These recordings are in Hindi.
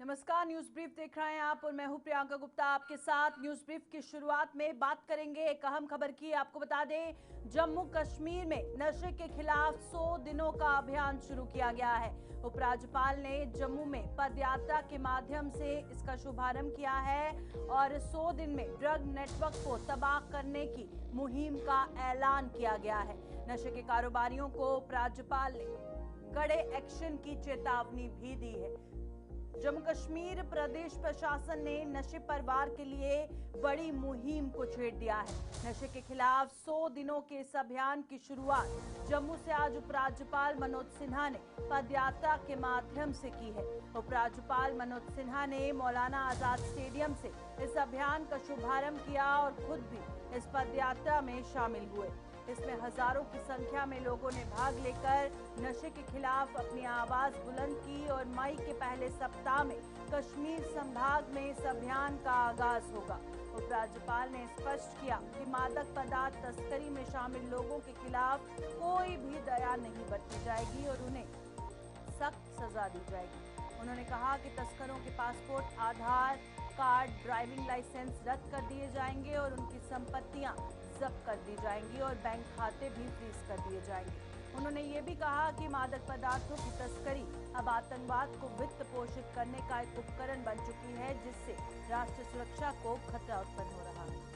नमस्कार, न्यूज ब्रीफ देख रहे हैं आप और मैं हूं प्रियंका गुप्ता आपके साथ। न्यूज ब्रीफ की शुरुआत में बात करेंगे एक अहम खबर की। आपको बता दें, जम्मू कश्मीर में नशे के खिलाफ 100 दिनों का अभियान शुरू किया गया है। उपराज्यपाल ने जम्मू में पदयात्रा के माध्यम से इसका शुभारंभ किया है और 100 दिन में ड्रग नेटवर्क को तबाह करने की मुहिम का ऐलान किया गया है। नशे के कारोबारियों को उपराज्यपाल ने कड़े एक्शन की चेतावनी भी दी है। जम्मू कश्मीर प्रदेश प्रशासन ने नशे पर वार के लिए बड़ी मुहिम को छेड़ दिया है। नशे के खिलाफ 100 दिनों के इस अभियान की शुरुआत जम्मू से आज उपराज्यपाल मनोज सिन्हा ने पदयात्रा के माध्यम से की है। उपराज्यपाल मनोज सिन्हा ने मौलाना आजाद स्टेडियम से इस अभियान का शुभारंभ किया और खुद भी इस पदयात्रा में शामिल हुए। इसमें हजारों की संख्या में लोगों ने भाग लेकर नशे के खिलाफ अपनी आवाज बुलंद की और मई के पहले सप्ताह में कश्मीर संभाग में इस अभियान का आगाज होगा। उपराज्यपाल ने स्पष्ट किया कि मादक पदार्थ तस्करी में शामिल लोगों के खिलाफ कोई भी दया नहीं बरती जाएगी और उन्हें सख्त सजा दी जाएगी। उन्होंने कहा कि तस्करों के पासपोर्ट, आधार कार्ड, ड्राइविंग लाइसेंस रद्द कर दिए जाएंगे और उनकी संपत्तियां जब्त कर दी जाएंगी और बैंक खाते भी फ्रीज कर दिए जाएंगे। उन्होंने ये भी कहा कि मादक पदार्थों की तस्करी अब आतंकवाद को वित्त पोषित करने का एक उपकरण बन चुकी है, जिससे राष्ट्रीय सुरक्षा को खतरा उत्पन्न हो रहा है।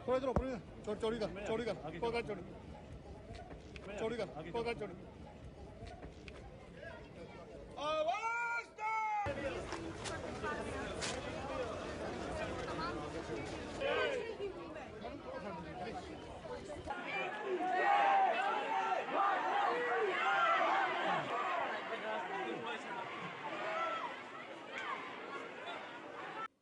थोड़ा इधर ऊपर चौड़ी कर कोई चौड़ी आवाज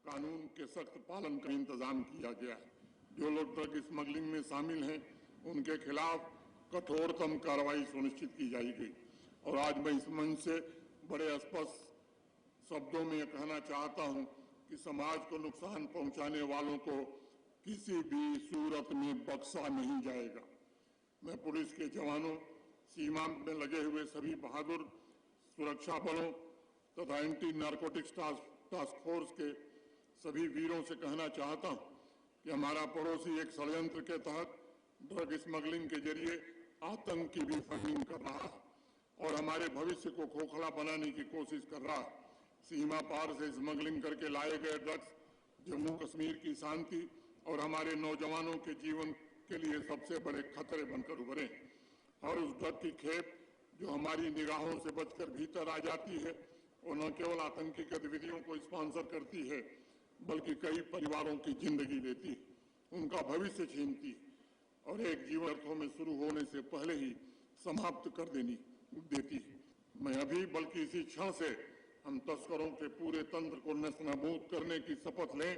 कानून के सख्त पालन का इंतजाम किया गया है। जो लोग ड्रग स्मगलिंग में शामिल हैं, उनके खिलाफ कठोरतम कार्रवाई सुनिश्चित की जाएगी। और आज मैं इस मंच से बड़े स्पष्ट शब्दों में कहना चाहता हूं कि समाज को नुकसान पहुंचाने वालों को किसी भी सूरत में बख्शा नहीं जाएगा। मैं पुलिस के जवानों, सीमा में लगे हुए सभी बहादुर सुरक्षा बलों तथा एंटी नारकोटिक्स टास्क फोर्स के सभी वीरों से कहना चाहता हूं कि हमारा पड़ोसी एक षड्यंत्र के तहत ड्रग स्मगलिंग के जरिए आतंक की भी फंडिंग कर रहा है और हमारे भविष्य को खोखला बनाने की कोशिश कर रहा है। सीमा पार से स्मगलिंग करके लाए गए ड्रग्स जम्मू कश्मीर की शांति और हमारे नौजवानों के जीवन के लिए सबसे बड़े खतरे बनकर उभरे। और उस ड्रग की खेप जो हमारी निगाहों से बचकर भीतर आ जाती है, वो न केवल आतंकी गतिविधियों को स्पॉन्सर करती है, बल्कि कई परिवारों की जिंदगी लेती है, उनका भविष्य छीनती है और एक जीवन अर्थों में शुरू होने से पहले ही समाप्त कर देती है। मैं अभी बल्कि इसी क्षण से हम तस्करों के पूरे तंत्र को नस्तानाबूद करने की शपथ लें।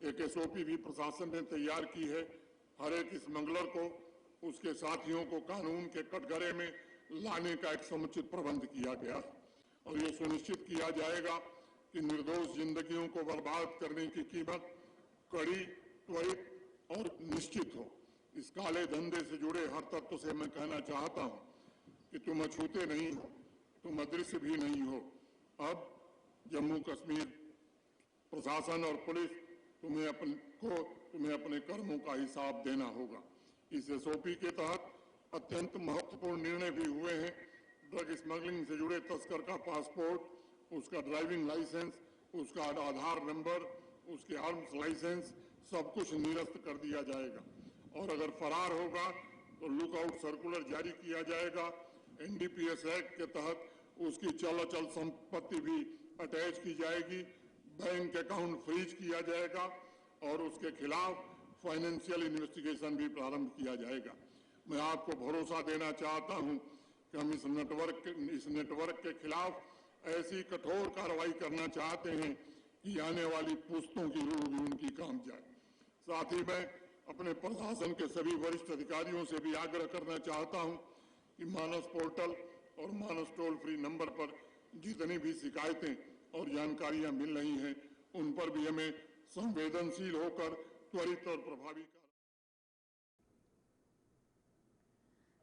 एक एसओपी भी प्रशासन ने तैयार की है। हर एक स्मगलर को, उसके साथियों को कानून के कटघरे में लाने का एक समुचित प्रबंध किया गया और ये सुनिश्चित किया जाएगा कि निर्दोष जिंदगियों को बर्बाद करने की कीमत कड़ी, त्वरित और निश्चित हो। इस काले धंधे से जुड़े हर तत्व से मैं कहना चाहता हूं कि तुम अछूते नहीं हो, तुम अदृश्य भी नहीं हो। अब जम्मू कश्मीर प्रशासन और पुलिस तुम्हें अपने कर्मों का हिसाब देना होगा। इस एसओपी के तहत अत्यंत महत्वपूर्ण निर्णय भी हुए हैं। ड्रग स्मगलिंग से जुड़े तस्कर का पासपोर्ट, उसका ड्राइविंग लाइसेंस, उसका आधार नंबर, उसके आर्म्स लाइसेंस सब कुछ निरस्त कर दिया जाएगा और अगर फरार होगा तो लुकआउट सर्कुलर जारी किया जाएगा। एनडीपीएस एक्ट के तहत उसकी चल अचल संपत्ति भी अटैच की जाएगी, बैंक अकाउंट फ्रीज किया जाएगा और उसके खिलाफ फाइनेंशियल इन्वेस्टिगेशन भी प्रारंभ किया जाएगा। मैं आपको भरोसा देना चाहता हूं कि हम इस नेटवर्क के खिलाफ ऐसी कठोर कार्रवाई करना चाहते हैं कि आने वाली पुश्तों की रूह भी उनकी काम जाए। साथ ही मैं अपने प्रशासन के सभी वरिष्ठ अधिकारियों से भी आग्रह करना चाहता हूं कि मानस पोर्टल और मानस टोल फ्री नंबर पर जितनी भी शिकायतें और जानकारियां मिल रही हैं उन पर भी हमें संवेदनशील होकर त्वरित और प्रभावी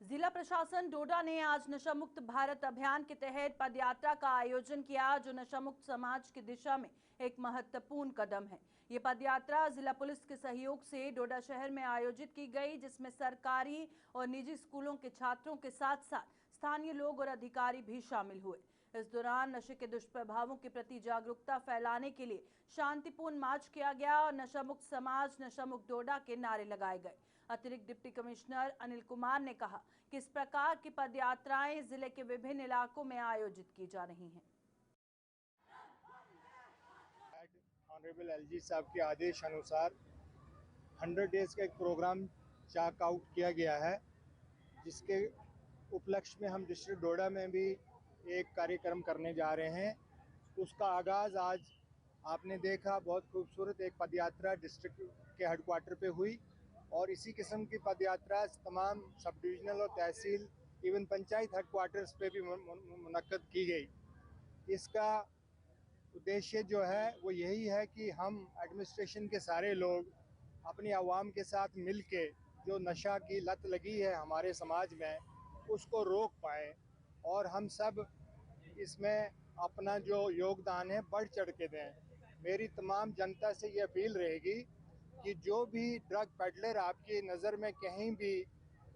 जिला प्रशासन डोडा ने आज नशा मुक्त भारत अभियान के तहत पदयात्रा का आयोजन किया, जो नशा मुक्त समाज की दिशा में एक महत्वपूर्ण कदम है। ये पदयात्रा जिला पुलिस के सहयोग से डोडा शहर में आयोजित की गई, जिसमें सरकारी और निजी स्कूलों के छात्रों के साथ साथ स्थानीय लोग और अधिकारी भी शामिल हुए। इस दौरान नशे के दुष्प्रभावों के प्रति जागरूकता फैलाने के लिए शांतिपूर्ण मार्च किया गया और नशा मुक्त समाज, नशा मुक्त डोडा के नारे लगाए गए। अतिरिक्त डिप्टी कमिश्नर अनिल कुमार ने कहा कि इस प्रकार की पदयात्राएं जिले के विभिन्न इलाकों में आयोजित की जा रही हैं। ऑनरेबल एलजी साहब के आदेश अनुसार 100 डेज का एक प्रोग्राम चाक आउट किया गया है, जिसके उपलक्ष्य में हम डिस्ट्रिक्ट डोडा में भी एक कार्यक्रम करने जा रहे हैं। उसका आगाज़ आज आपने देखा, बहुत खूबसूरत एक पदयात्रा डिस्ट्रिक्ट के हेडक्वार्टर पे हुई और इसी किस्म की पदयात्रा तमाम सब डिविजनल और तहसील इवन पंचायत हेडक्वार्टर्स पे भी मुनक्कद की गई। इसका उद्देश्य जो है वो यही है कि हम एडमिनिस्ट्रेशन के सारे लोग अपनी आवाम के साथ मिल के जो नशा की लत लगी है हमारे समाज में उसको रोक पाएँ और हम सब इसमें अपना जो योगदान है बढ़ चढ़ के दें। मेरी तमाम जनता से ये अपील रहेगी कि जो भी ड्रग पेडलर आपकी नज़र में कहीं भी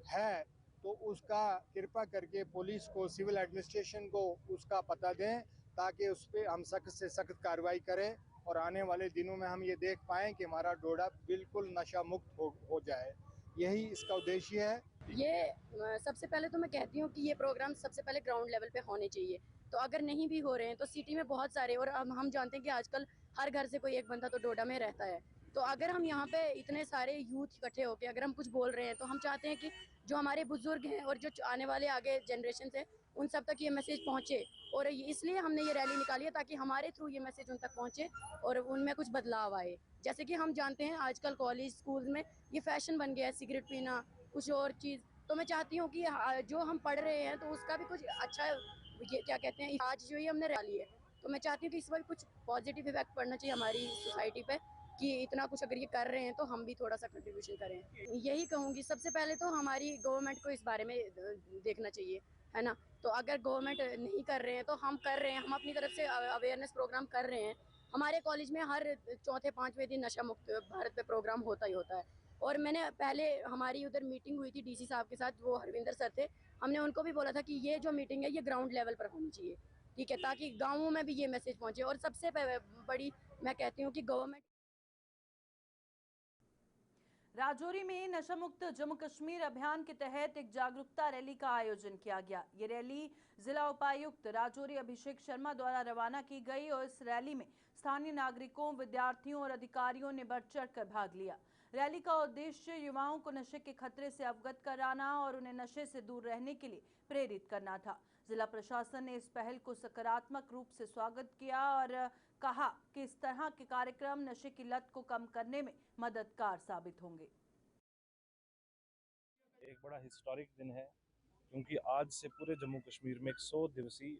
है तो उसका कृपा करके पुलिस को, सिविल एडमिनिस्ट्रेशन को उसका पता दें, ताकि उस पर हम सख्त से सख्त कार्रवाई करें और आने वाले दिनों में हम ये देख पाएँ कि हमारा डोडा बिल्कुल नशा मुक्त हो जाए। यही इसका उद्देश्य है। ये सबसे पहले तो मैं कहती हूँ कि ये प्रोग्राम सबसे पहले ग्राउंड लेवल पे होने चाहिए। तो अगर नहीं भी हो रहे हैं तो सिटी में बहुत सारे, और हम जानते हैं कि आजकल हर घर से कोई एक बंदा तो डोडा में रहता है। तो अगर हम यहाँ पे इतने सारे यूथ इकट्ठे होकर अगर हम कुछ बोल रहे हैं तो हम चाहते हैं कि जो हमारे बुजुर्ग हैं और जो आने वाले आगे जनरेशन है उन सब तक ये मैसेज पहुँचे, और इसलिए हमने ये रैली निकाली है ताकि हमारे थ्रू ये मैसेज उन तक पहुँचे और उनमें कुछ बदलाव आए। जैसे कि हम जानते हैं आजकल कॉलेज स्कूल में ये फैशन बन गया है सिगरेट पीना, कुछ और चीज़। तो मैं चाहती हूँ कि जो हम पढ़ रहे हैं तो उसका भी कुछ अच्छा, ये क्या कहते हैं, आज जो ये हमने रैली है तो मैं चाहती हूँ कि इस पर कुछ पॉजिटिव इफेक्ट पड़ना चाहिए हमारी सोसाइटी पे, कि इतना कुछ अगर ये कर रहे हैं तो हम भी थोड़ा सा कंट्रीब्यूशन करें। यही कहूँगी, सबसे पहले तो हमारी गवर्नमेंट को इस बारे में देखना चाहिए, है ना। तो अगर गवर्नमेंट नहीं कर रहे हैं तो हम कर रहे हैं, हम अपनी तरफ से अवेयरनेस प्रोग्राम कर रहे हैं। हमारे कॉलेज में हर चौथे पाँचवें दिन नशा मुक्त भारत पे प्रोग्राम होता ही होता है। और मैंने पहले हमारी उधर मीटिंग हुई थी डीसी साहब के साथ, वो हरविंदर सर थे, हमने उनको भी बोला था कि ये जो मीटिंग है ये ग्राउंड लेवल पर होनी चाहिए, ठीक है, ताकि गाँवों में भी ये मैसेज पहुँचे। और सबसे बड़ी मैं कहती हूँ कि गवर्नमेंट। राजौरी में नशा मुक्त जम्मू कश्मीर अभियान के तहत एक जागरूकता रैली का आयोजन किया गया। ये रैली जिला उपायुक्त राजौरी अभिषेक शर्मा द्वारा रवाना की गई और इस रैली में स्थानीय नागरिकों, विद्यार्थियों और अधिकारियों ने बढ़ चढ़कर भाग लिया। रैली का उद्देश्य युवाओं को नशे के खतरे से अवगत कराना और उन्हें नशे से दूर रहने के लिए प्रेरित करना था। जिला प्रशासन ने इस पहल को सकारात्मक रूप से स्वागत किया और कहा कि इस तरह के कार्यक्रम नशे की लत को कम करने में मददगार साबित होंगे। एक बड़ा हिस्टोरिक दिन है क्योंकि आज से पूरे जम्मू कश्मीर में एक 100 दिवसीय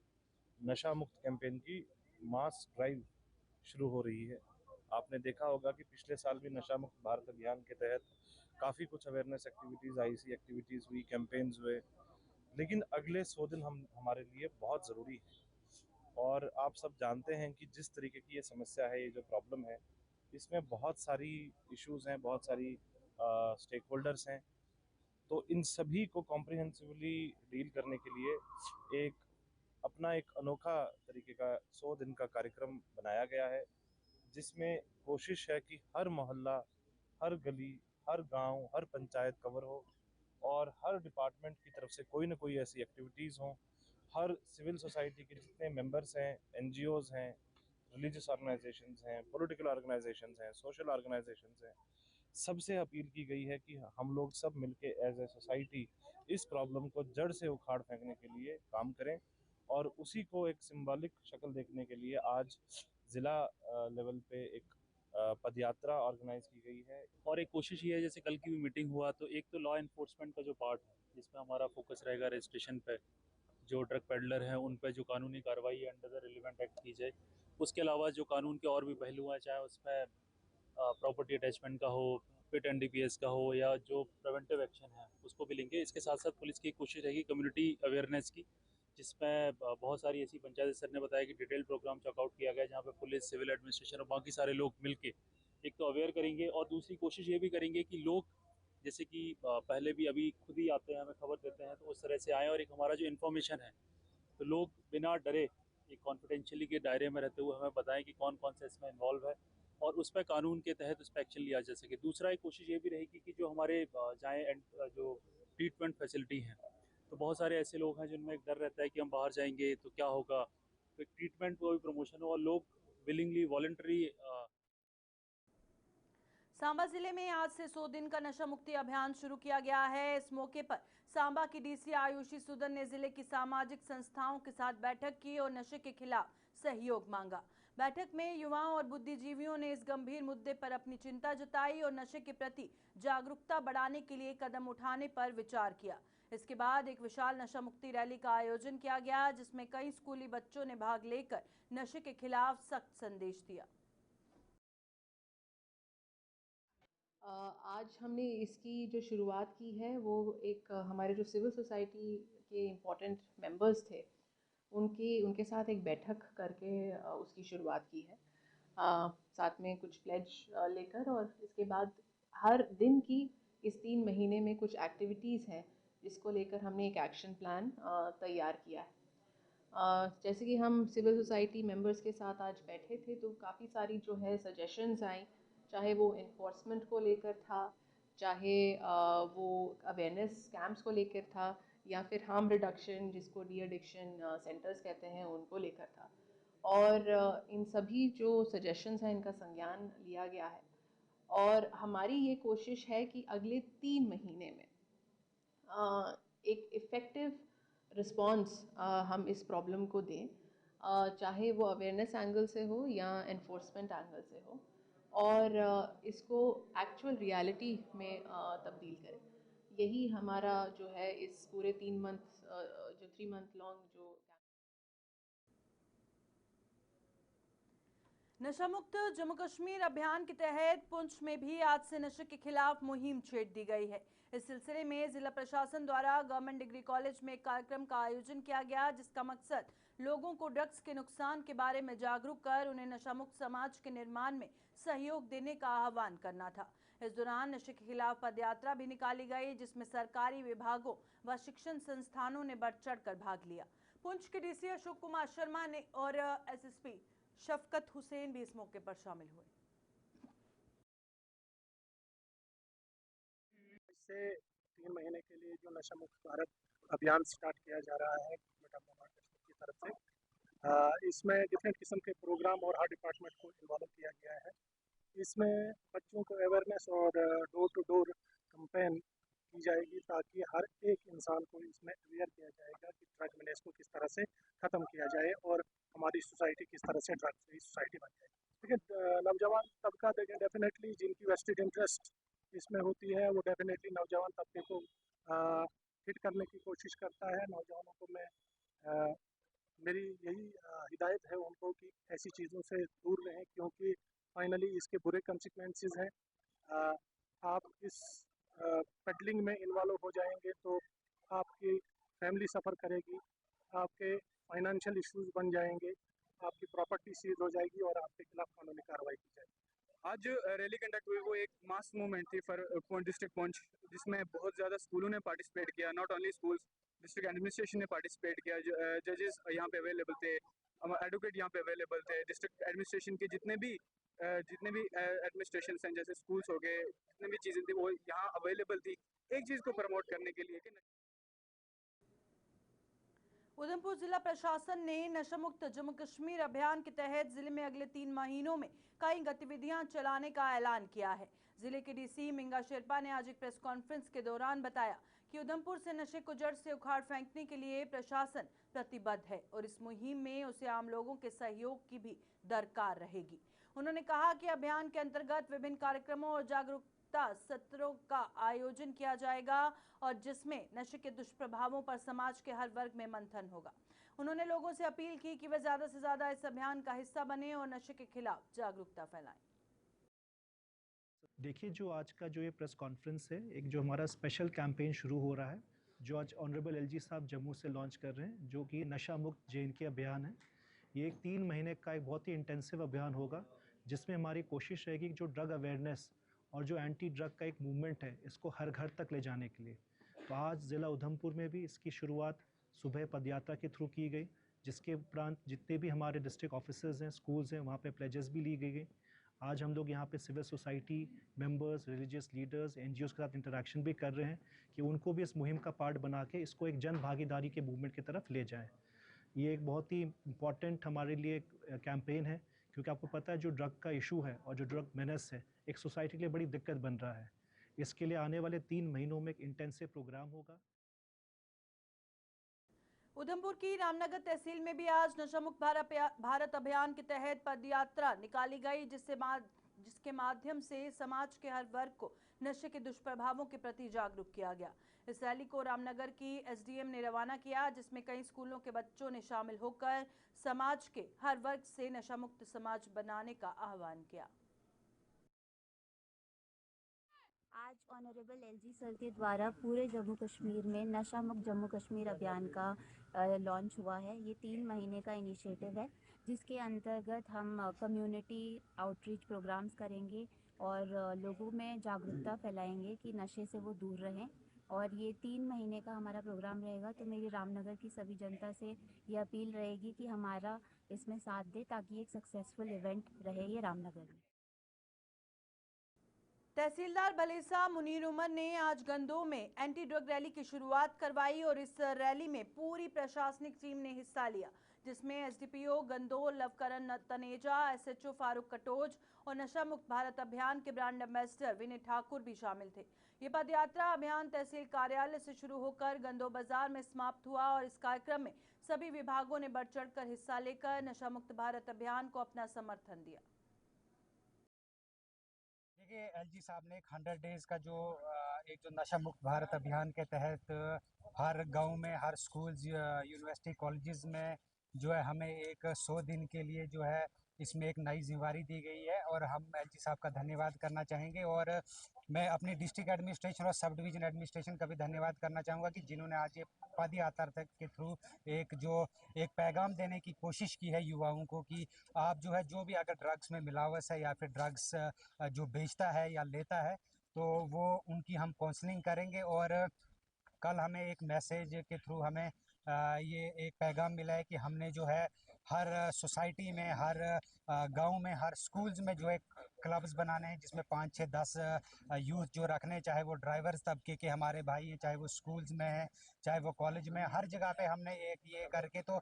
नशा मुक्त कैंपेन की मास ड्राइव शुरू हो रही है। आपने देखा होगा कि पिछले साल भी नशा मुक्त भारत अभियान के तहत काफ़ी कुछ अवेयरनेस एक्टिविटीज़, आईसी एक्टिविटीज़ हुई, कैंपेन्स हुए, लेकिन अगले 100 दिन हमारे लिए बहुत ज़रूरी है। और आप सब जानते हैं कि जिस तरीके की ये समस्या है, ये जो प्रॉब्लम है, इसमें बहुत सारी इश्यूज़ हैं, बहुत सारी स्टेक होल्डर्स हैं। तो इन सभी को कॉम्प्रिहेंसिवली डील करने के लिए अपना एक अनोखा तरीके का 100 दिन का कार्यक्रम बनाया गया है, जिसमें कोशिश है कि हर मोहल्ला, हर गली, हर गांव, हर पंचायत कवर हो और हर डिपार्टमेंट की तरफ से कोई ना कोई ऐसी एक्टिविटीज़ हों। हर सिविल सोसाइटी के जितने मेंबर्स हैं, एनजीओज़ हैं, रिलीजियस ऑर्गेनाइजेशंस हैं, पॉलिटिकल ऑर्गेनाइजेशंस हैं, सोशल ऑर्गेनाइजेशंस हैं, सबसे अपील की गई है कि हम लोग सब मिलके एज ए सोसाइटी इस प्रॉब्लम को जड़ से उखाड़ फेंकने के लिए काम करें। और उसी को एक सिंबॉलिक शक्ल देखने के लिए आज ज़िला लेवल पे एक पदयात्रा ऑर्गेनाइज की गई है। और एक कोशिश ये है, जैसे कल की भी मीटिंग हुआ तो एक तो लॉ एनफोर्समेंट का जो पार्ट है जिसमें हमारा फोकस रहेगा रजिस्ट्रेशन पे, जो ड्रग पेडलर हैं उन पर जो कानूनी कार्रवाई है अंडर द रिलेवेंट एक्ट की जाए। उसके अलावा जो कानून के और भी पहलू हैं, चाहे उसमें प्रॉपर्टी अटैचमेंट का हो, पिट एंड डीपीएस का हो, या जो प्रिवेंटिव एक्शन है उसको भी लेंगे। इसके साथ साथ पुलिस की कोशिश रहेगी कम्युनिटी अवेयरनेस की, जिसमें बहुत सारी ऐसी, पंचायत सर ने बताया कि डिटेल प्रोग्राम चेकआउट किया गया जहाँ पे पुलिस, सिविल एडमिनिस्ट्रेशन और बाकी सारे लोग मिलके एक तो अवेयर करेंगे, और दूसरी कोशिश ये भी करेंगे कि लोग जैसे कि पहले भी अभी खुद ही आते हैं, हमें खबर देते हैं, तो उस तरह से आएँ और एक हमारा जो इन्फॉर्मेशन है तो लोग बिना डरे एक कॉन्फिडेंशियली के दायरे में रहते हुए हमें बताएं कि कौन कौन सा इसमें इन्वॉल्व है, और उस पर कानून के तहत उस पर एक्शन लिया जा सके। दूसरा एक कोशिश ये भी रहेगी कि जो हमारे जाएँ जो ट्रीटमेंट फैसिलिटी हैं, तो बहुत सारे ऐसे लोग हैं जिनमें एक डर रहता है कि हम बाहर जाएंगे तो क्या होगा, तो ट्रीटमेंट को भी प्रमोशन हो और लोग विलिंगली वॉलंटरी। सांबा जिले में आज से 100 दिन का नशा मुक्ति अभियान शुरू किया गया है। इस मौके पर सांबा की डीसी आयुषी सुदन ने जिले की सामाजिक संस्थाओं के साथ बैठक की और नशे के खिलाफ सहयोग मांगा। बैठक में युवाओं और बुद्धिजीवियों ने इस गंभीर मुद्दे पर अपनी चिंता जताई और नशे के प्रति जागरूकता बढ़ाने के लिए कदम उठाने पर विचार किया। इसके बाद एक विशाल नशा मुक्ति रैली का आयोजन किया गया, जिसमें कई स्कूली बच्चों ने भाग लेकर नशे के खिलाफ सख्त संदेश दिया। आज हमने इसकी जो शुरुआत की है वो एक हमारे जो सिविल सोसाइटी के इम्पोर्टेंट मेंबर्स थे उनके साथ एक बैठक करके उसकी शुरुआत की है। साथ में कुछ प्लेज लेकर, और इसके बाद हर दिन की इस 3 महीने में कुछ एक्टिविटीज़ हैं जिसको लेकर हमने एक एक्शन प्लान तैयार किया है। जैसे कि हम सिविल सोसाइटी मेंबर्स के साथ आज बैठे थे तो काफ़ी सारी जो है सजेशंस आई, चाहे वो इन्फोर्समेंट को लेकर था, चाहे वो अवेयरनेस कैंप्स को लेकर था, या फिर हार्म रिडक्शन जिसको डी एडिक्शन सेंटर्स कहते हैं उनको लेकर था। और इन सभी जो सजेशंस हैं इनका संज्ञान लिया गया है, और हमारी ये कोशिश है कि अगले 3 महीने में एक इफ़ेक्टिव रिस्पॉन्स हम इस प्रॉब्लम को दें, चाहे वो अवेयरनेस एंगल से हो या एनफोर्समेंट एंगल से हो, और इसको एक्चुअल रियलिटी में तब्दील करें। यही हमारा जो है इस पूरे 3 मंथ लॉन्ग जो नशा मुक्त जम्मू कश्मीर अभियान के तहत पुंछ में भी आज से नशे के खिलाफ मुहिम छेड़ दी गई है। इस सिलसिले में जिला प्रशासन द्वारा गवर्नमेंट डिग्री कॉलेज में एक कार्यक्रम का आयोजन किया गया, जिसका मकसद लोगों को ड्रग्स के नुकसान के बारे में जागरूक कर उन्हें नशा मुक्त समाज के निर्माण में सहयोग देने का आह्वान करना था। इस दौरान नशे के खिलाफ पदयात्रा भी निकाली गई, जिसमें सरकारी विभागों व शिक्षण संस्थानों ने बढ़ चढ़ कर भाग लिया। पुंछ के डीसी अशोक कुमार शर्मा ने और एसएसपी शफकत हुसैन भी इस मौके पर शामिल हुए। इससे 3 महीने के लिए जो नशा मुक्त भारत अभियान स्टार्ट किया जा रहा है गवर्नमेंट ऑफ जम्मू कश्मीर की तरफ से, इसमें डिफरेंट किस्म के प्रोग्राम और हर डिपार्टमेंट को इन्वॉल्व किया गया है। इसमें बच्चों को अवेयरनेस और डोर टू डोर कैंपेन की जाएगी, ताकि हर एक इंसान को इसमें अवेयर किया जाएगा कि ड्रग मिलेज को किस तरह से ख़त्म किया जाए और हमारी सोसाइटी किस तरह से ड्रग फ्री सोसाइटी बन जाए। देखिए, नौजवान तबका देखें, डेफिनेटली जिनकी वेस्टेड इंटरेस्ट इसमें होती है वो डेफिनेटली नौजवान तबके को हिट करने की कोशिश करता है। नौजवानों को मैं मेरी यही हिदायत है उनको कि ऐसी चीज़ों से दूर रहें, क्योंकि फाइनली इसके बुरे कंसिक्वेंसेस हैं। आप इस पेडलिंग में इन्वॉल्व हो जाएंगे तो आपकी फैमिली सफ़र करेगी, आपके फाइनेंशियल इश्यूज बन जाएंगे, आपकी प्रॉपर्टी सीज हो जाएगी और आपके खिलाफ कानूनी कार्रवाई की जाएगी। आज रैली कंडक्ट हुई वो एक मास मूवमेंट थी फॉर डिस्ट्रिक्ट पुंछ, जिसमें बहुत ज़्यादा स्कूलों ने पार्टिसिपेट किया। Not only schools, district administration ने पार्टिसिपेट किया, जजेस यहाँ पे अवेलेबल थे, एडवोकेट यहाँ पे अवेलेबल थे, डिस्ट्रिक्ट एडमिनिस्ट्रेशन के जितने भी एडमिनिस्ट्रेशन हैं जैसे स्कूल्स हो गए, जितने भी चीज़ें थी वो यहाँ अवेलेबल थी एक चीज़ को प्रमोट करने के लिए कि उधमपुर जिला प्रशासन ने नशा मुक्त जम्मू कश्मीर अभियान के तहत जिले में अगले 3 महीनों में कई गतिविधियां चलाने का ऐलान किया है। जिले के डीसी मिंगा शेरपा ने आज एक प्रेस कॉन्फ्रेंस के दौरान बताया कि उधमपुर से नशे को जड़ से उखाड़ फेंकने के लिए प्रशासन प्रतिबद्ध है और इस मुहिम में उसे आम लोगों के सहयोग की भी दरकार रहेगी। उन्होंने कहा कि अभियान के अंतर्गत विभिन्न कार्यक्रमों और जागरूकता सत्रों का आयोजन किया जाएगा और जिसमें नशे के दुष्प्रभावों पर समाज के हर वर्ग में मंथन होगा। उन्होंने लोगों से अपील की कि वे ज्यादा से ज्यादा इस अभियान का हिस्सा बने और नशे के खिलाफ जागरूकता फैलाएं। देखिए, जो आज का जो ये प्रेस कॉन्फ्रेंस है, एक जो हमारा स्पेशल कैंपेन शुरू हो रहा है, जो आज ऑनरेबल एलजी साहब जम्मू से लॉन्च कर रहे हैं, जो कि नशा मुक्त जे&के अभियान है। ये एक 3 महीने का एक बहुत ही इंटेंसिव अभियान होगा, जिसमें हमारी कोशिश रहेगी कि जो ड्रग अवेयरनेस और जो एंटी ड्रग का एक मूवमेंट है, इसको हर घर तक ले जाने के लिए। तो आज ज़िला उधमपुर में भी इसकी शुरुआत सुबह पदयात्रा के थ्रू की गई, जिसके उपरांत जितने भी हमारे डिस्ट्रिक्ट ऑफिसर्स हैं, स्कूल्स हैं, वहाँ पे प्लेजेस भी ली गई। आज हम लोग यहाँ पे civil society members, religious leaders, NGOs के साथ इंटरेक्शन भी कर रहे हैं कि उनको भी इस मुहिम का पार्ट बना के इसको एक जन भागीदारी के मूवमेंट की तरफ ले जाएं। ये एक बहुत ही इम्पॉर्टेंट हमारे लिए कैंपेन है, क्योंकि आपको पता है जो ड्रग का इशू है और जो ड्रग मेनेस है, एक सोसाइटी के लिए बड़ी दिक्कत बन रहा है। इसके लिए आने वाले 3 महीनों में एक इंटेंसिव प्रोग्राम होगा। उधमपुर की रामनगर तहसील में भी आज नशा मुक्त भारत अभियान के तहत पदयात्रा निकाली गई, जिसके माध्यम से समाज के हर वर्ग को नशे के दुष्प्रभावों के प्रति जागरूक किया गया। इस रैली को रामनगर की एसडीएम ने रवाना किया, जिसमें कई स्कूलों के बच्चों ने शामिल होकर समाज के हर वर्ग से नशा मुक्त समाज बनाने का आह्वान किया। आज ऑनरेबल एलजी सर के द्वारा पूरे जम्मू कश्मीर में नशा मुक्त जम्मू कश्मीर अभियान का लॉन्च हुआ है। ये 3 महीने का इनिशिएटिव है, जिसके अंतर्गत हम कम्युनिटी आउटरीच प्रोग्राम्स करेंगे और लोगों में जागरूकता फैलाएंगे कि नशे से वो दूर रहें। और ये 3 महीने का हमारा प्रोग्राम रहेगा। तो मेरी रामनगर की सभी जनता से ये अपील रहेगी कि हमारा इसमें साथ दे, ताकि एक सक्सेसफुल इवेंट रहे ये रामनगर में। तहसीलदार भलेसा मुनीर उमर ने आज गंदोह में एंटी ड्रग रैली की शुरुआत करवाई और इस रैली में पूरी प्रशासनिक टीम ने हिस्सा लिया, जिसमें एसडीपीओ गंदोह लवकरण तनेजा, एसएचओ फारूक कटोज और नशा मुक्त भारत अभियान के ब्रांड एम्बेसडर विनय ठाकुर भी शामिल थे। ये पदयात्रा अभियान तहसील कार्यालय से शुरू होकर गंदोह बाजार में समाप्त हुआ और इस कार्यक्रम में सभी विभागों ने बढ़ चढ़कर हिस्सा लेकर नशा मुक्त भारत अभियान को अपना समर्थन दिया। देखिए, एलजी साहब ने एक 100 डेज का जो नशा मुक्त भारत अभियान के तहत हर गांव में, हर स्कूल्स, यूनिवर्सिटी, कॉलेजेस में जो है हमें एक 100 दिन के लिए जो है इसमें एक नई जिम्मेदारी दी गई है और हम एलजी साहब का धन्यवाद करना चाहेंगे। और मैं अपनी डिस्ट्रिक्ट एडमिनिस्ट्रेशन और सब डिवीज़न एडमिनिस्ट्रेशन का भी धन्यवाद करना चाहूँगा कि जिन्होंने आज ये पद यात्रा के थ्रू एक पैगाम देने की कोशिश की है युवाओं को कि आप जो है, जो भी अगर ड्रग्स में मिलावट है या फिर ड्रग्स जो बेचता है या लेता है, तो वो उनकी हम काउंसलिंग करेंगे। और कल हमें एक मैसेज के थ्रू हमें ये एक पैगाम मिला है कि हमने जो है हर सोसाइटी में, हर गांव में, हर स्कूल्स में जो है क्लब्स बनाने हैं, जिसमें 5, 6, 10 यूथ जो रखने, चाहे वो ड्राइवर्स तबके के हमारे भाई हैं, चाहे वो स्कूल्स में हैं, चाहे वो कॉलेज में, हर जगह पे हमने एक ये करके तो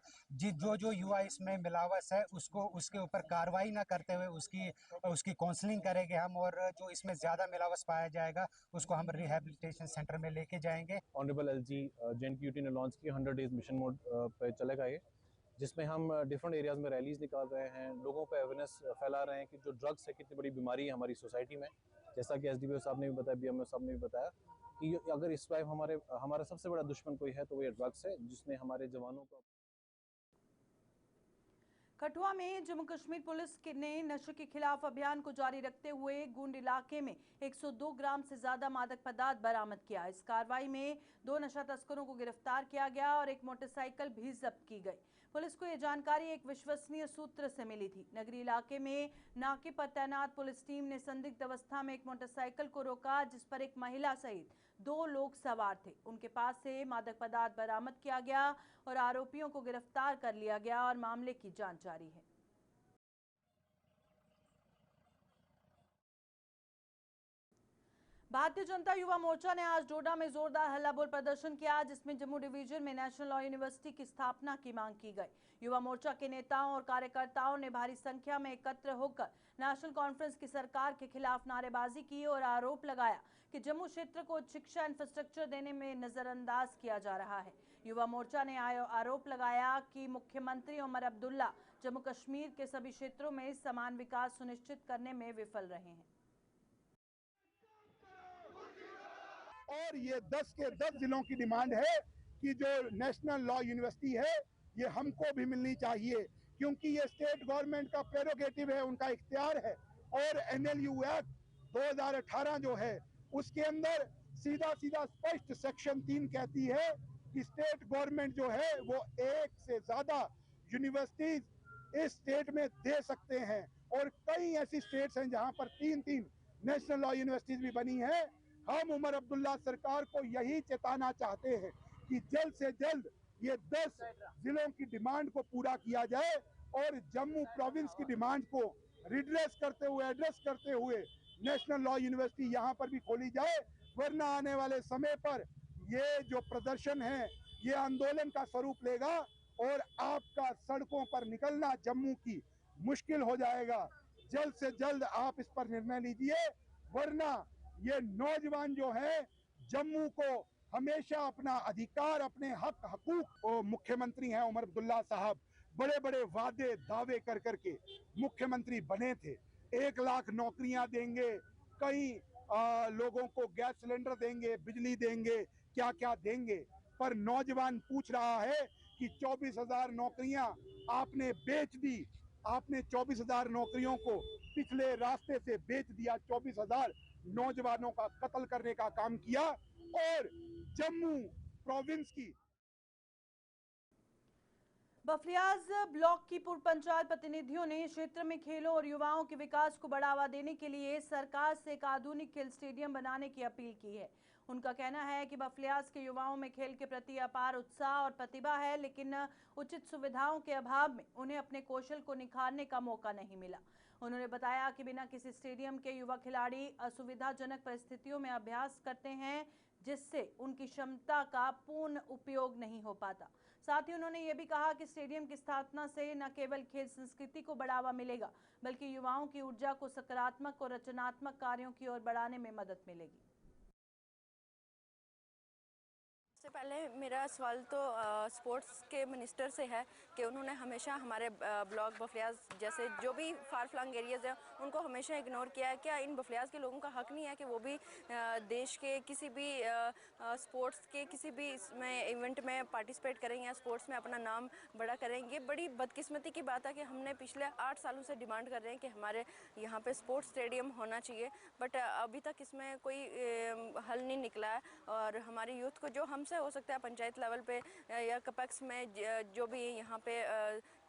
जो युवा इसमें मिलावट है उसके ऊपर कार्रवाई ना करते हुए उसकी काउंसलिंग करेंगे हम, और जो इसमें ज़्यादा मिलावट पाया जाएगा उसको हम रिहेबिलिटेशन सेंटर में लेके जाएंगे। ऑनरेबल एलजी जे&के ने लॉन्च की 100 डेज मिशन मोड पे चलेगा ये, जिसमें हम डिफरेंट एरियाज़ में रैलीज़ निकाल रहे हैं, लोगों पे अवेयरनेस फैला रहे हैं कि जो ड्रग्स है कितनी बड़ी बीमारी है हमारी सोसाइटी में। जैसा कि एसडीपीओ साहब ने भी बताया, बीएमओ साहब ने भी बताया कि अगर इस टाइम हमारा सबसे बड़ा दुश्मन कोई है तो वो ये ड्रग्स है, जिसने हमारे जवानों को। कठुआ में जम्मू कश्मीर पुलिस ने नशे के खिलाफ अभियान को जारी रखते हुए गुंड इलाके में 102 ग्राम से ज्यादा मादक पदार्थ बरामद किया। इस कार्रवाई में 2 नशा तस्करों को गिरफ्तार किया गया और एक मोटरसाइकिल भी जब्त की गई। पुलिस को यह जानकारी एक विश्वसनीय सूत्र से मिली थी। नगरी इलाके में नाके पर तैनात पुलिस टीम ने संदिग्ध अवस्था में एक मोटरसाइकिल को रोका, जिस पर एक महिला सहित 2 लोग सवार थे। उनके पास से मादक पदार्थ बरामद किया गया और आरोपियों को गिरफ्तार कर लिया गया और मामले की जांच जारी है। भारतीय जनता युवा मोर्चा ने आज डोडा में जोरदार हल्ला बोल प्रदर्शन किया, जिसमें जम्मू डिवीजन में नेशनल लॉ यूनिवर्सिटी की स्थापना की मांग की गई। युवा मोर्चा के नेताओं और कार्यकर्ताओं ने भारी संख्या में एकत्र होकर नेशनल कॉन्फ्रेंस की सरकार के खिलाफ नारेबाजी की और आरोप लगाया कि जम्मू क्षेत्र को शिक्षा इंफ्रास्ट्रक्चर देने में नजरअंदाज किया जा रहा है। युवा मोर्चा ने आरोप लगाया कि मुख्यमंत्री उमर अब्दुल्ला जम्मू कश्मीर के सभी क्षेत्रों में समान विकास सुनिश्चित करने में विफल रहे हैं। और ये 10 के 10 जिलों की डिमांड है कि जो नेशनल लॉ यूनिवर्सिटी है ये हमको भी मिलनी चाहिए, क्योंकि ये स्टेट गवर्नमेंट का प्रेरोगेटिव है, उनका इख्तियार है। और NLU एक्ट 2018 जो है उसके अंदर सीधा सीधा स्पष्ट सेक्शन 3 कहती है कि स्टेट गवर्नमेंट जो है वो एक से ज्यादा यूनिवर्सिटीज इस स्टेट में दे सकते हैं, और कई ऐसी स्टेट्स हैं जहां पर 3-3 नेशनल लॉ यूनिवर्सिटीज भी बनी है। हम उमर अब्दुल्ला सरकार को यही चेताना चाहते हैं कि जल्द से जल्द ये 10 जिलों की डिमांड को पूरा किया जाए और जम्मू प्रोविंस की डिमांड को रिड्रेस करते हुए, एड्रेस करते हुए नेशनल लॉ यूनिवर्सिटी यहाँ पर भी खोली जाए, वरना आने वाले समय पर ये जो प्रदर्शन है ये आंदोलन का स्वरूप लेगा और आपका सड़कों पर निकलना जम्मू की मुश्किल हो जाएगा। जल्द से जल्द आप इस पर निर्णय लीजिए, वरना ये नौजवान जो है जम्मू को हमेशा अपना अधिकार, अपने हक हकूक, मुख्यमंत्री हैं उमर अब्दुल्ला साहब, बड़े बड़े वादे दावे कर करके मुख्यमंत्री बने थे। 1 लाख नौकरियां देंगे, कई लोगों को गैस सिलेंडर देंगे, बिजली देंगे, क्या क्या देंगे, पर नौजवान पूछ रहा है कि 24,000 नौकरियां आपने बेच दी। आपने 24,000 नौकरियों को पिछले रास्ते से बेच दिया, 24,000 नौजवानों का कत्ल करने का काम किया। और जम्मू प्रोविंस की बफलियाज ब्लॉक की पूर्व पंचायत प्रतिनिधियों ने क्षेत्र में खेलों और युवाओं के विकास को बढ़ावा देने के लिए सरकार से एक आधुनिक खेल स्टेडियम बनाने की अपील की है। उनका कहना है कि बफलियाज के युवाओं में खेल के प्रति अपार उत्साह और प्रतिभा है, लेकिन उचित सुविधाओं के अभाव में उन्हें अपने कौशल को निखारने का मौका नहीं मिला। उन्होंने बताया कि बिना किसी स्टेडियम के युवा खिलाड़ी असुविधाजनक परिस्थितियों में अभ्यास करते हैं, जिससे उनकी क्षमता का पूर्ण उपयोग नहीं हो पाता। साथ ही उन्होंने ये भी कहा कि स्टेडियम की स्थापना से न केवल खेल संस्कृति को बढ़ावा मिलेगा, बल्कि युवाओं की ऊर्जा को सकारात्मक और रचनात्मक कार्यों की ओर बढ़ाने में मदद मिलेगी। सबसे पहले मेरा सवाल तो स्पोर्ट्स के मिनिस्टर से है कि उन्होंने हमेशा हमारे ब्लॉक बफलियाज जैसे जो भी फार फ्लंग एरियाज़ हैं उनको हमेशा इग्नोर किया है। क्या इन बफलियाज के लोगों का हक नहीं है कि वो भी देश के किसी भी स्पोर्ट्स के किसी भी इसमें इवेंट में पार्टिसिपेट करें या स्पोर्ट्स में अपना नाम बड़ा करें? ये बड़ी बदकिस्मती की बात है कि हमने पिछले 8 सालों से डिमांड कर रहे हैं कि हमारे यहाँ पे स्पोर्ट्स स्टेडियम होना चाहिए, बट अभी तक इसमें कोई हल नहीं निकला है। और हमारी यूथ को जो हमसे हो सकता है पंचायत लेवल पे या कपेक्स में जो भी यहाँ पे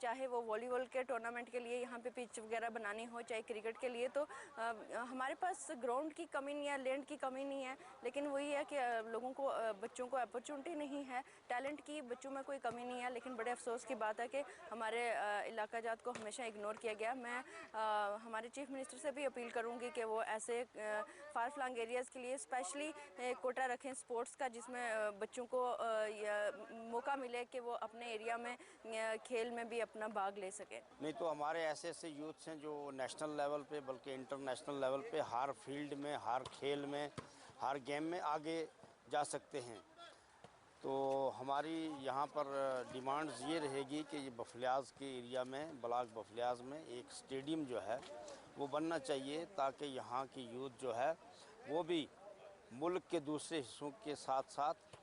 चाहे वो वॉलीबॉल के टूर्नामेंट के लिए यहाँ पे पिच वगैरह बनानी हो, चाहे क्रिकेट के लिए, तो हमारे पास ग्राउंड की कमी नहीं है, लैंड की कमी नहीं है, लेकिन वही है कि लोगों को, बच्चों को अपॉर्चुनिटी नहीं है। टैलेंट की बच्चों में कोई कमी नहीं है, लेकिन बड़े अफसोस की बात है कि हमारे इलाका जात को हमेशा इग्नोर किया गया। मैं हमारे चीफ मिनिस्टर से भी अपील करूँगी कि वो ऐसे फार फ्लंग एरियाज़ के लिए स्पेशली कोटा रखें स्पोर्ट्स का, जिसमें बच्चों को मौका मिले कि वो अपने एरिया में खेल में भी अपना भाग ले सके। नहीं तो हमारे ऐसे यूथ्स हैं जो नेशनल लेवल पे बल्कि इंटरनेशनल लेवल पे हर फील्ड में, हर खेल में, हर गेम में आगे जा सकते हैं। तो हमारी यहाँ पर डिमांड्स ये रहेगी कि ये बफलियाज के एरिया में, ब्लॉक बफलियाज में एक स्टेडियम जो है वो बनना चाहिए, ताकि यहाँ की यूथ जो है वो भी मुल्क के दूसरे हिस्सों के साथ साथ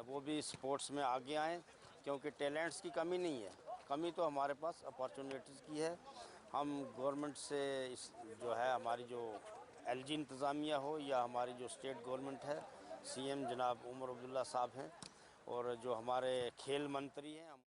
वो भी स्पोर्ट्स में आगे आएँ, क्योंकि टैलेंट्स की कमी नहीं है, कमी तो हमारे पास अपॉर्चुनिटीज़ की है। हम गवर्नमेंट से जो है हमारी जो LG इंतज़ामिया हो या हमारी जो स्टेट गवर्नमेंट है, CM जनाब उमर अब्दुल्ला साहब हैं, और जो हमारे खेल मंत्री हैं।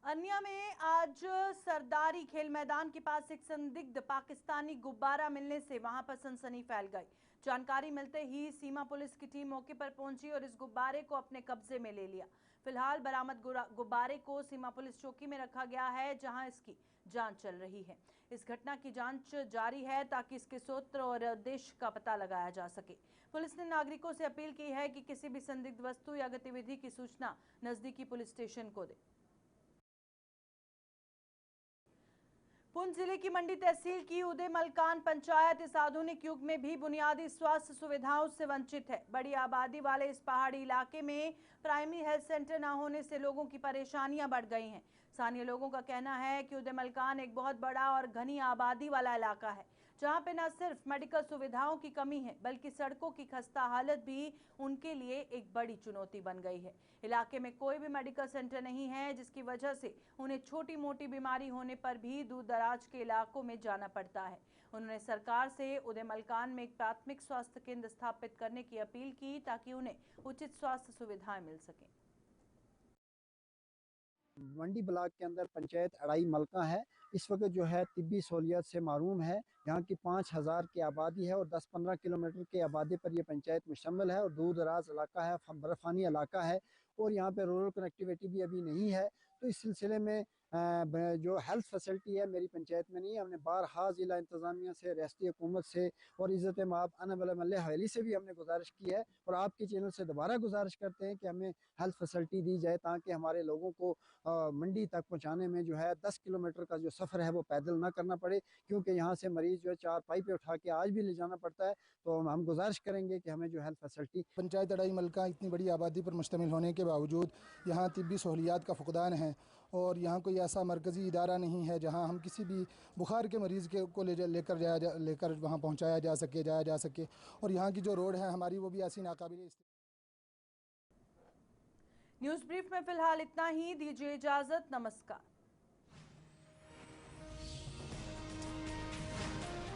अन्या में आज सरदारी खेल मैदान के पास एक संदिग्ध पाकिस्तानी गुब्बारा मिलने से वहां पर सनसनी फैल गई। जानकारी मिलते ही सीमा पुलिस की टीम मौके पर पहुंची और इस गुब्बारे को अपने कब्जे में ले लिया। फिलहाल बरामद गुब्बारे को सीमा पुलिस चौकी में रखा गया है, जहां इसकी जांच चल रही है। इस घटना की जांच जारी है ताकि इसके स्रोत और उद्देश्य का पता लगाया जा सके। पुलिस ने नागरिकों से अपील की है कि किसी भी संदिग्ध वस्तु या गतिविधि की सूचना नजदीकी पुलिस स्टेशन को दे। पुंछ जिले की मंडी तहसील की उदय मलकान पंचायत इस आधुनिक युग में भी बुनियादी स्वास्थ्य सुविधाओं से वंचित है। बड़ी आबादी वाले इस पहाड़ी इलाके में प्राइमरी हेल्थ सेंटर न होने से लोगों की परेशानियां बढ़ गई हैं। स्थानीय लोगों का कहना है कि उदय मलकान एक बहुत बड़ा और घनी आबादी वाला इलाका है, जहां पे न सिर्फ मेडिकल सुविधाओं की कमी है बल्कि सड़कों की खस्ता हालत भी उनके लिए एक बड़ी चुनौती बन गई है। इलाके में कोई भी मेडिकल सेंटर नहीं है, जिसकी वजह से उन्हें छोटी मोटी बीमारी होने पर भी दूर दराज के इलाकों में जाना पड़ता है। उन्होंने सरकार से उदय मलकान में एक प्राथमिक स्वास्थ्य केंद्र स्थापित करने की अपील की ताकि उन्हें उचित स्वास्थ्य सुविधाएं मिल सकें। मंडी ब्लॉक के अंदर पंचायत अड़ाई मलका है। इस वक्त जो है तिब्बी सहूलियत से महरूम है। यहाँ की 5000 की आबादी है और 10-15 किलोमीटर की आबादी पर यह पंचायत मुश्तमिल है और दूर दराज इलाका है, बर्फानी इलाका है और यहाँ पे रूरल कनेक्टिविटी भी अभी नहीं है। तो इस सिलसिले में जो हेल्थ फैसिलिटी है मेरी पंचायत में नहीं है। हमने बारहा ज़िला इंतज़ामिया से, रियासती हुकूमत से और इज़्ज़त माब अनबल हवेली से भी हमने गुजारिश की है और आपके चैनल से दोबारा गुजारिश करते हैं कि हमें हेल्थ फैसिलिटी दी जाए ताकि हमारे लोगों को मंडी तक पहुँचाने में जो है 10 किलोमीटर का जो सफ़र है वो पैदल ना करना पड़े, क्योंकि यहाँ से मरीज़ जो है 4 पाइपें उठा के आज भी ले जाना पड़ता है। तो हम गुजारिश करेंगे कि हमें जो हेल्थ फैसिलिटी। पंचायत अड़ाई मलका इतनी बड़ी आबादी पर मुश्तमिल होने के बावजूद यहाँ तिब्बी सहूलियात का फुकदान है और यहाँ कोई ऐसा मरकज़ी इदारा नहीं है जहाँ हम किसी भी बुखार के मरीज़ को लेकर वहाँ पहुँचाया जा सके, जाया जा सके। और यहाँ की जो रोड है हमारी वो भी ऐसी नाकाबिल। न्यूज़ ब्रीफ में फिलहाल इतना ही। दीजिए इजाजत। नमस्कार।